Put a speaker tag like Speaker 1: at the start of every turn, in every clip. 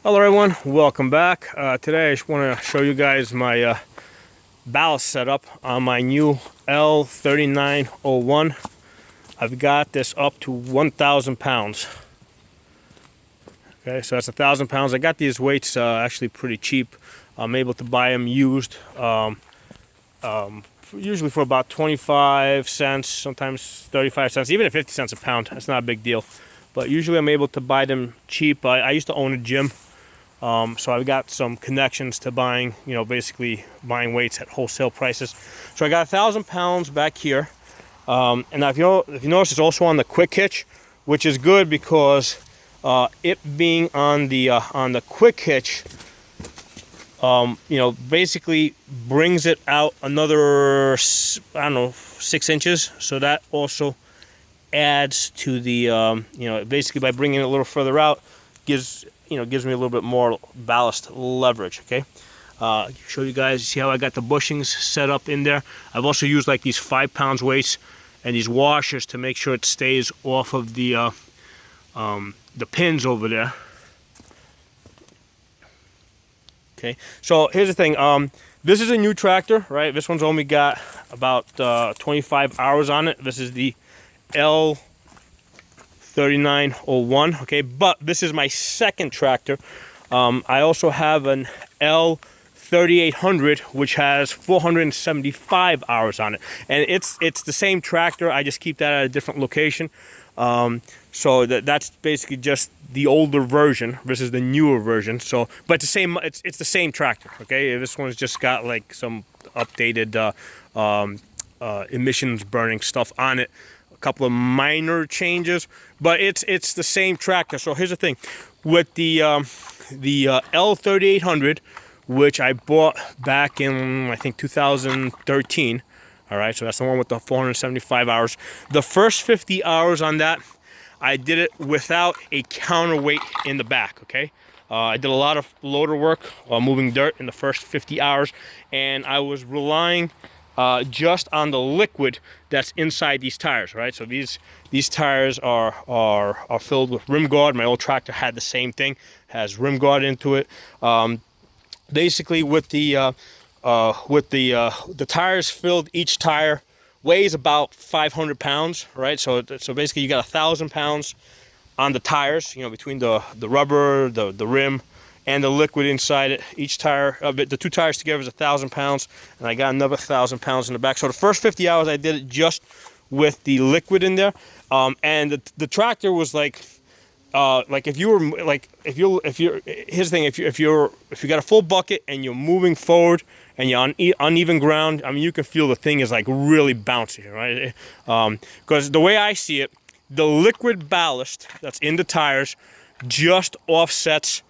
Speaker 1: Hello everyone, welcome back. Today I just want to show you guys my ballast setup on my new L3901. I've got this up to 1,000 pounds. Okay, so that's 1,000 pounds. I got these weights actually pretty cheap. I'm able to buy them used, usually for about 25 cents, sometimes 35 cents, even at 50 cents a pound. That's not a big deal. But usually I'm able to buy them cheap. I used to own a gym. So I've got some connections to buying, basically buying weights at wholesale prices. So I got 1,000 pounds back here. And if you notice, it's also on the quick hitch, which is good because it being on the quick hitch, basically brings it out another, 6 inches. So that also adds to the, basically by bringing it a little further out, gives me a little bit more ballast leverage. Okay, show you guys. See how I got the bushings set up in there. I've also used like these 5 pounds weights and these washers to make sure it stays off of the pins over there. Okay, so here's the thing. This is a new tractor, right? This one's only got about 25 hours on it. This is the L3901, okay, but this is my second tractor. I also have an L3800 which has 475 hours on it, and it's the same tractor. I just keep that at a different location. So that's basically just the older version. This is the newer version. So, but it's the same tractor. Okay, this one's just got like some updated emissions burning stuff on it. Couple of minor changes, but it's the same tractor. So here's the thing with the L3800, which I bought back in I think 2013. All right, so that's the one with the 475 hours. The first 50 hours on that, I did it without a counterweight in the back. Okay, I did a lot of loader work while moving dirt in the first 50 hours, and I was relying just on the liquid that's inside these tires, right? So these tires are filled with rim guard. My old tractor had the same thing, has rim guard into it. Basically, with the tires filled, each tire weighs about 500 pounds, right? So basically, you got 1,000 pounds on the tires, between the rubber, the rim, and the liquid inside it. Each tire, the 2 tires together is 1,000 pounds, and I got another 1,000 pounds in the back. So the first 50 hours I did it just with the liquid in there, and the tractor was like if you're here's the thing, if you got a full bucket and you're moving forward and you're on uneven ground, I mean you can feel the thing is like really bouncy, right? Because the way I see it, the liquid ballast that's in the tires just offsets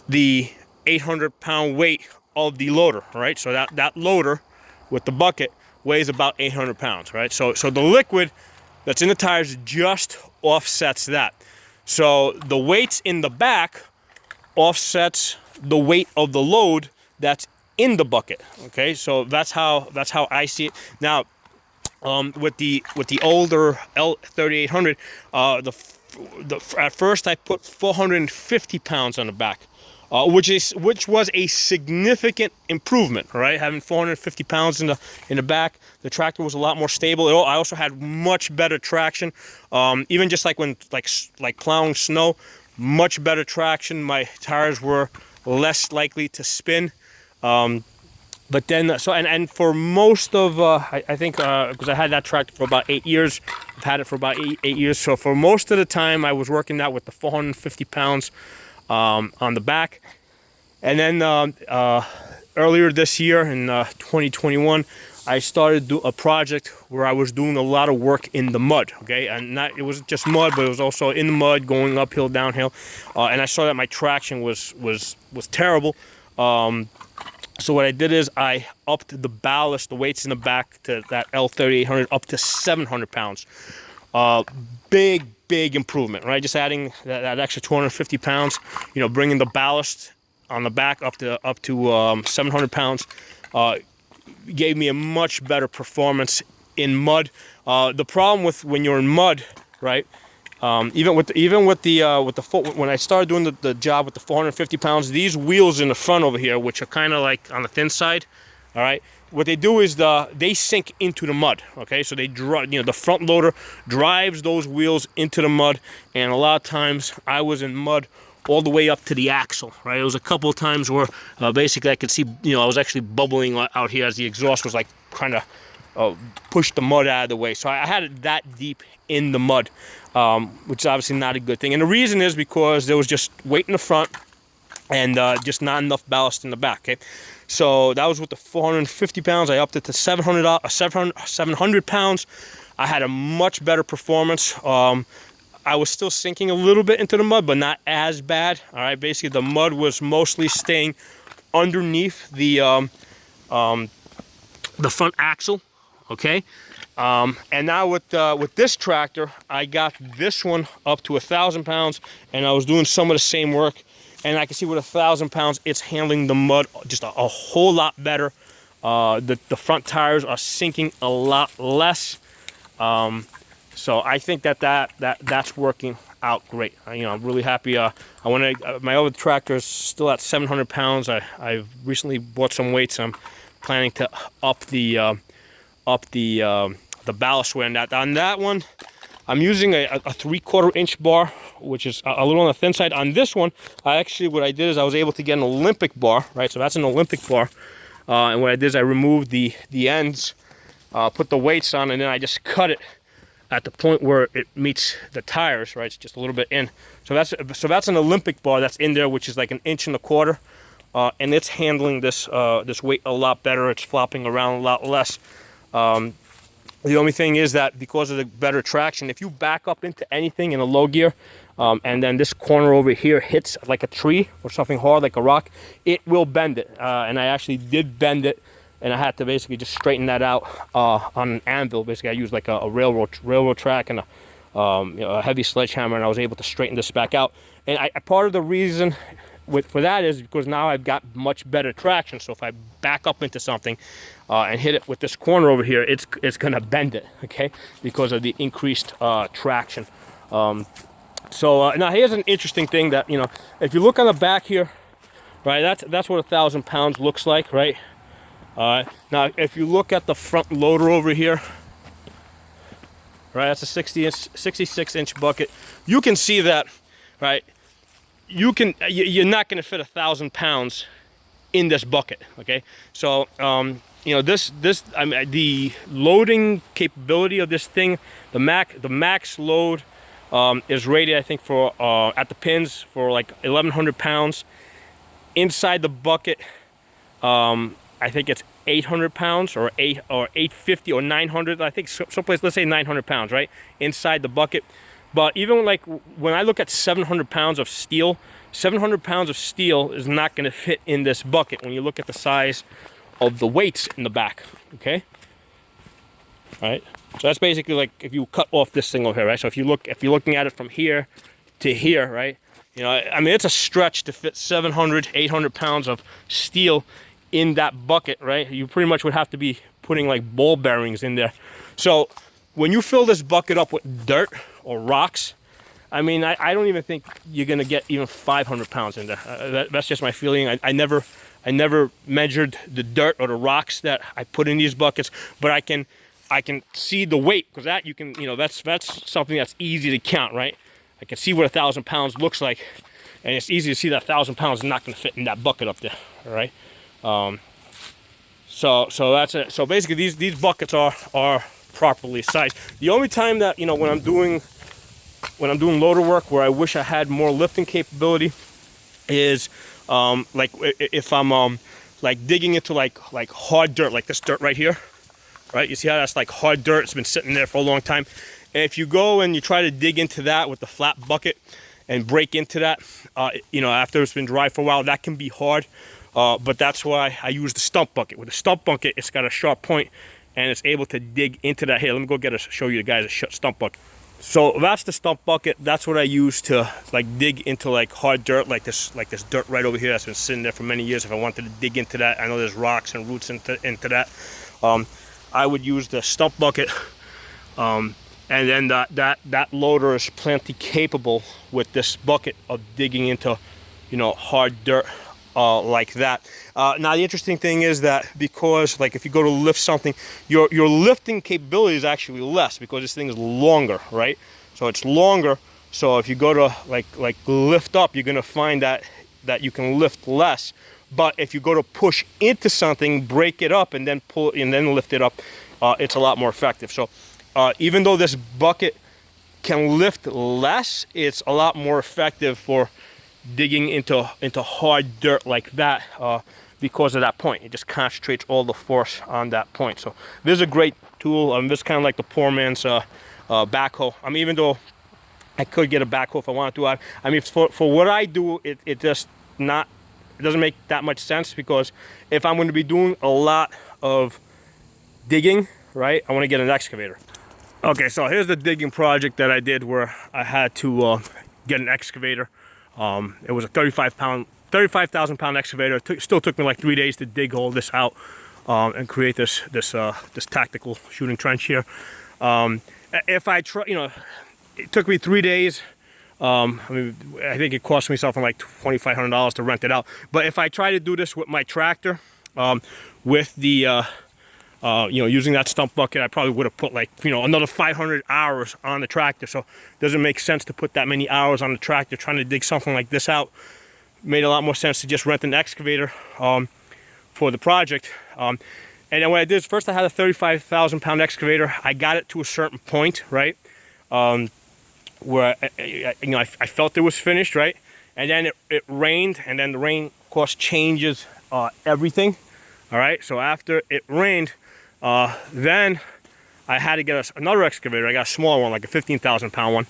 Speaker 1: the 800-pound weight of the loader, right? So that loader with the bucket weighs about 800 pounds, right? So the liquid that's in the tires just offsets that. So the weights in the back offsets the weight of the load that's in the bucket. Okay, so that's how I see it. Now, with the older L3800, at first I put 450 pounds on the back. Which was a significant improvement, right? Having 450 pounds in the back, the tractor was a lot more stable. I also had much better traction, even just like when like plowing snow, much better traction. My tires were less likely to spin. But then, and for most of, I think, because I had that tractor for about 8 years, I've had it for about eight years. So for most of the time, I was working that with the 450 pounds. On the back. And then earlier this year in 2021, I started a project where I was doing a lot of work in the mud. Okay, and it wasn't just mud, but it was also in the mud, going uphill, downhill, and I saw that my traction was terrible. So what I did is I upped the ballast, the weights in the back to that L3800 up to 700 pounds. Big improvement, right? Just adding that extra 250 pounds, bringing the ballast on the back up to 700 pounds, gave me a much better performance in mud. The problem with when you're in mud, right, Even with the when I started doing the job with the 450 pounds, these wheels in the front over here, which are kind of like on the thin side, all right, what they do is they sink into the mud. Okay, so they drive, you know, the front loader drives those wheels into the mud, and a lot of times I was in mud all the way up to the axle. Right, it was a couple of times where basically I could see, you know, I was actually bubbling out here as the exhaust was like trying to push the mud out of the way. So I had it that deep in the mud, which is obviously not a good thing. And the reason is because there was just weight in the front and just not enough ballast in the back. Okay, so that was with the 450 pounds. I upped it to 700 pounds. I had a much better performance. I was still sinking a little bit into the mud, but not as bad. All right, basically the mud was mostly staying underneath the front axle. Okay, and now with this tractor, I got this one up to 1,000 pounds, and I was doing some of the same work, and I can see with 1,000 pounds, it's handling the mud just a whole lot better. The front tires are sinking a lot less. So I think that's working out great. You know, I'm really happy. My other tractor is still at 700 pounds. I've recently bought some weights. I'm planning to up the ballast weight on that one. I'm using a 3/4 inch bar, which is a little on the thin side. On this one, what I did is I was able to get an Olympic bar, right? So that's an Olympic bar. And what I did is I removed the ends, put the weights on, and then I just cut it at the point where it meets the tires, right? It's just a little bit in. So that's an Olympic bar that's in there, which is like 1.25 inches, and it's handling this weight a lot better. It's flopping around a lot less. The only thing is that because of the better traction, if you back up into anything in a low gear, and then this corner over here hits like a tree or something hard like a rock, it will bend it. And I actually did bend it, and I had to basically just straighten that out on an anvil. Basically, I used like a railroad track and a heavy sledgehammer, and I was able to straighten this back out. And part of the reason for that is because now I've got much better traction. So if I back up into something and hit it with this corner over here, it's gonna bend it, okay, because of the increased traction. So now here's an interesting thing that, you know, if you look on the back here, right, that's what 1,000 pounds looks like, right? Now if you look at the front loader over here, right, that's a 66 inch bucket. You can see that, right, you're not going to fit 1,000 pounds in this bucket. Okay, so you know, I mean, the loading capability of this thing, the max load is rated, I think, for at the pins for like 1,100 pounds. Inside the bucket, I think it's 800 pounds or 850 or 900. I think someplace, let's say 900 pounds, right, inside the bucket. But even like when I look at 700 pounds of steel, 700 pounds of steel is not going to fit in this bucket when you look at the size of the weights in the back. Okay, all right. So that's basically like if you cut off this thing over here, right? So if you're looking at it from here to here, right? You know, I mean, it's a stretch to fit 700, 800 pounds of steel in that bucket, right? You pretty much would have to be putting like ball bearings in there. So when you fill this bucket up with dirt or rocks, I mean, I don't even think you're gonna get even 500 pounds in there. That's just my feeling. I never measured the dirt or the rocks that I put in these buckets, but I can see the weight, because that you can, you know, that's something that's easy to count, right? I can see what 1,000 pounds looks like, and it's easy to see that 1,000 pounds is not gonna fit in that bucket up there, all right? So that's it. So basically these buckets are properly sized. The only time that, you know, when I'm doing loader work where I wish I had more lifting capability is like if I'm like digging into like hard dirt, like this dirt right here, right? You see how that's like hard dirt? It's been sitting there for a long time. And if you go and you try to dig into that with the flat bucket and break into that, you know, after it's been dry for a while, that can be hard. But that's why I use the stump bucket. With the stump bucket, it's got a sharp point and it's able to dig into that. Here, let me go show you the guys a stump bucket. So that's the stump bucket. That's what I use to like dig into like hard dirt, like this dirt right over here that's been sitting there for many years. If I wanted to dig into that, I know there's rocks and roots into that. I would use the stump bucket. And then that loader is plenty capable with this bucket of digging into, you know, hard dirt like that. Now the interesting thing is that, because like if you go to lift something, your lifting capability is actually less because this thing is longer, right? So it's longer. So if you go to like lift up, you're gonna find that you can lift less. But if you go to push into something, break it up, and then pull and then lift it up, it's a lot more effective. So even though this bucket can lift less, it's a lot more effective for digging into hard dirt like that, because of that point. It just concentrates all the force on that point. So this is a great tool. This is kind of like the poor man's backhoe. I mean, even though I could get a backhoe if I wanted to, I mean, for what I do, it just not. It doesn't make that much sense, because if I'm going to be doing a lot of digging, right, I want to get an excavator. Okay, so here's the digging project that I did, where I had to get an excavator. It was a 35,000 pound excavator. It still took me like 3 days to dig all this out and create this tactical shooting trench here. If I try, you know, it took me 3 days. I mean, I think it cost me something like $2,500 to rent it out. But if I try to do this with my tractor, with the you know, using that stump bucket, I probably would have put like, you know, another 500 hours on the tractor. So it doesn't make sense to put that many hours on the tractor trying to dig something like this out. Made a lot more sense to just rent an excavator for the project. And then what I did is, first I had a 35,000 pound excavator. I got it to a certain point, right, where you know, I felt it was finished, right, and then it rained, and then the rain, of course, changes everything. All right, so after it rained, then I had to get another excavator. I got a smaller one, like a 15,000 pound one,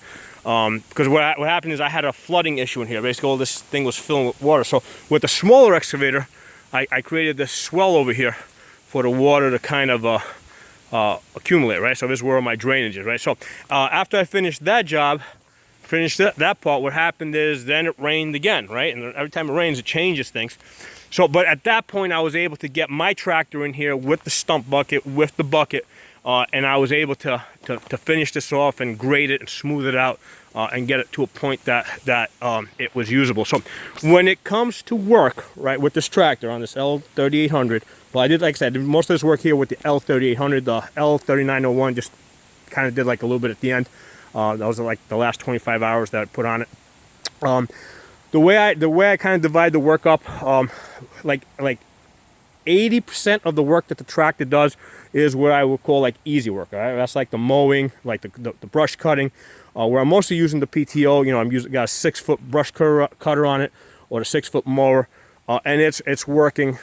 Speaker 1: because what happened is I had a flooding issue in here. Basically, all this thing was filling with water. So with the smaller excavator, I created this swell over here for the water to kind of accumulate, right? So this is where my drainage is, right? So after I finished that job, that part, what happened is then it rained again, right? And every time it rains, it changes things. So, but at that point, I was able to get my tractor in here with the stump bucket, with the bucket, and I was able to finish this off and grade it and smooth it out and get it to a point that it was usable. So when it comes to work, right, with this tractor on this L3800, well, I did, like I said, most of this work here with the L3800, the L3901 just kind of did like a little bit at the end. That was like the last 25 hours that I put on it. The way I kind of divide the work up, like 80% of the work that the tractor does is what I would call like easy work. Right? That's like the mowing, like the brush cutting, where I'm mostly using the PTO. You know, got a 6-foot brush cutter on it, or the 6-foot mower, and it's working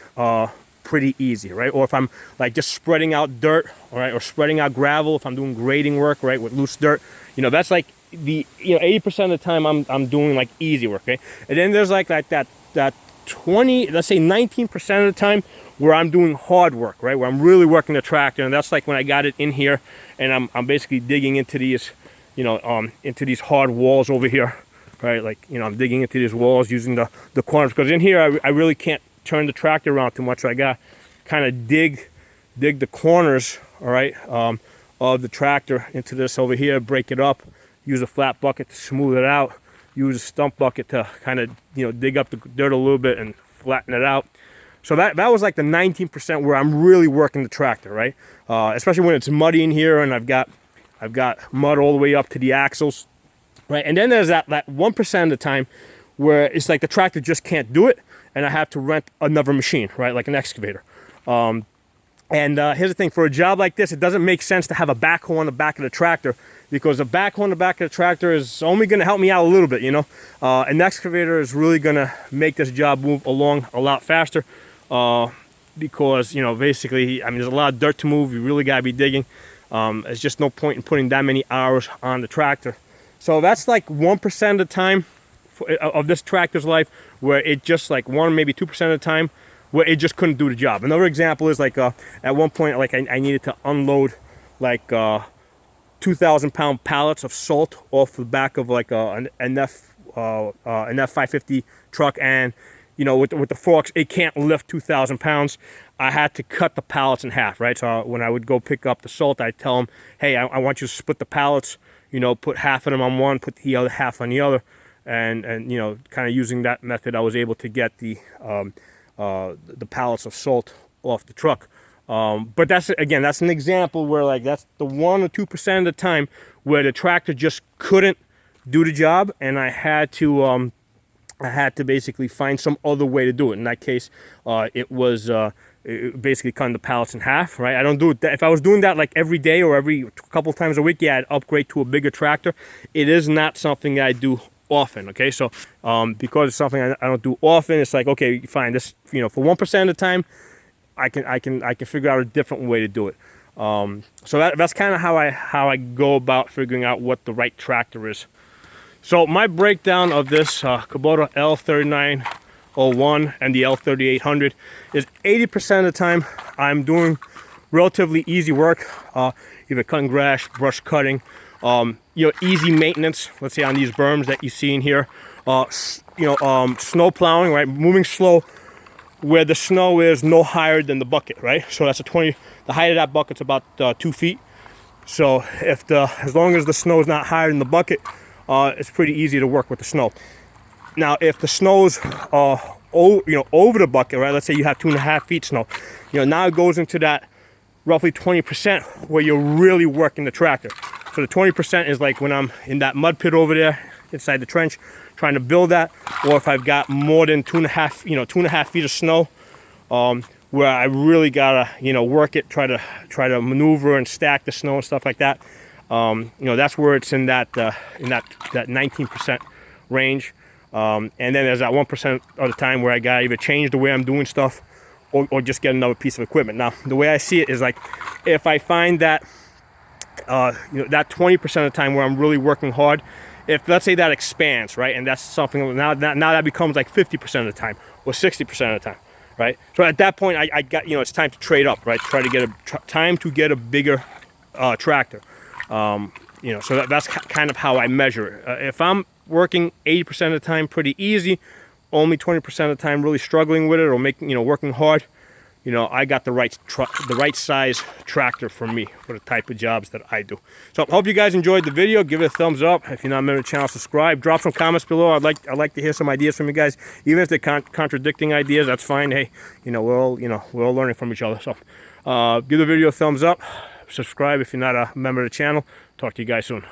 Speaker 1: pretty easy, right? Or if I'm like just spreading out dirt, all right, or spreading out gravel, if I'm doing grading work, right, with loose dirt, you know, that's like the 80% of the time I'm doing like easy work, okay? And then there's like that 20, let's say 19% of the time where I'm doing hard work, right? Where I'm really working the tractor, and that's like when I got it in here and I'm basically digging into these, you know, into these hard walls over here, right? Like, you know, I'm digging into these walls using the corners, because in here I really can't turn the tractor around too much. So I got kind of dig the corners, all right, of the tractor into this over here, break it up, use a flat bucket to smooth it out, use a stump bucket to kind of, you know, dig up the dirt a little bit and flatten it out. So that was like the 19% where I'm really working the tractor, right? Especially when it's muddy in here and I've got mud all the way up to the axles, right? And then there's that 1% of the time where it's like the tractor just can't do it, and I have to rent another machine, right? Like an excavator. And here's the thing, for a job like this, it doesn't make sense to have a backhoe on the back of the tractor, because the backhoe on the back of the tractor is only going to help me out a little bit, you know. An excavator is really going to make this job move along a lot faster, because, you know, basically, I mean, there's a lot of dirt to move. You really got to be digging. There's just no point in putting that many hours on the tractor. So that's like 1% of the time of this tractor's life where it just like 1, maybe 2% of the time where it just couldn't do the job. Another example is like at one point, like I needed to unload like 2,000 pound pallets of salt off the back of like an F550 truck, and you know, with the forks, it can't lift 2,000 pounds. I had to cut the pallets in half, right? So when I would go pick up the salt, I'd tell them, hey, I want you to split the pallets, you know, put half of them on one, put the other half on the other. And you know, kind of using that method, I was able to get the pallets of salt off the truck. But that's, again, that's an example where, like, that's the 1 or 2% of the time where the tractor just couldn't do the job, and I had to basically find some other way to do it. In that case, it was basically cutting the pallets in half, right? I don't do it. If I was doing that like every day or every couple times a week, yeah, I'd upgrade to a bigger tractor. It is not something that I do often, okay? So because it's something I don't do often, it's like, okay, fine, this, you know, for 1% of the time, I can figure out a different way to do it. So that's kind of how I go about figuring out what the right tractor is. So my breakdown of this Kubota L3901 and the L3800 is 80% of the time I'm doing relatively easy work, either cutting grass, brush cutting, you know, easy maintenance. Let's say on these berms that you see in here, you know, snow plowing, right? Moving slow where the snow is no higher than the bucket, right? So that's the height of that bucket's about 2 feet. So if as long as the snow is not higher than the bucket, it's pretty easy to work with the snow. Now, if the snow's you know, over the bucket, right? Let's say you have 2.5 feet snow. You know, now it goes into that roughly 20% where you're really working the tractor. So the 20% is like when I'm in that mud pit over there inside the trench, trying to build that, or if I've got more than 2.5 feet of snow, where I really gotta, you know, work it, try to maneuver and stack the snow and stuff like that. You know, that's where it's in that 19% range. And then there's that 1% of the time where I gotta either change the way I'm doing stuff or just get another piece of equipment. Now, the way I see it is like, if I find that, you know, that 20% of the time where I'm really working hard, if let's say that expands, right, and that's something now that becomes like 50% of the time or 60% of the time, right? So at that point, I got, you know, it's time to trade up, right? Try to get a bigger tractor. You know, so that's kind of how I measure it. If I'm working 80% of the time pretty easy, only 20% of the time really struggling with it or making, you know, working hard, you know, I got the right size tractor for me, for the type of jobs that I do. So I hope you guys enjoyed the video. Give it a thumbs up. If you're not a member of the channel, subscribe. Drop some comments below. I'd like to hear some ideas from you guys. Even if they're contradicting ideas, that's fine. Hey, you know, we're all learning from each other. So give the video a thumbs up. Subscribe if you're not a member of the channel. Talk to you guys soon.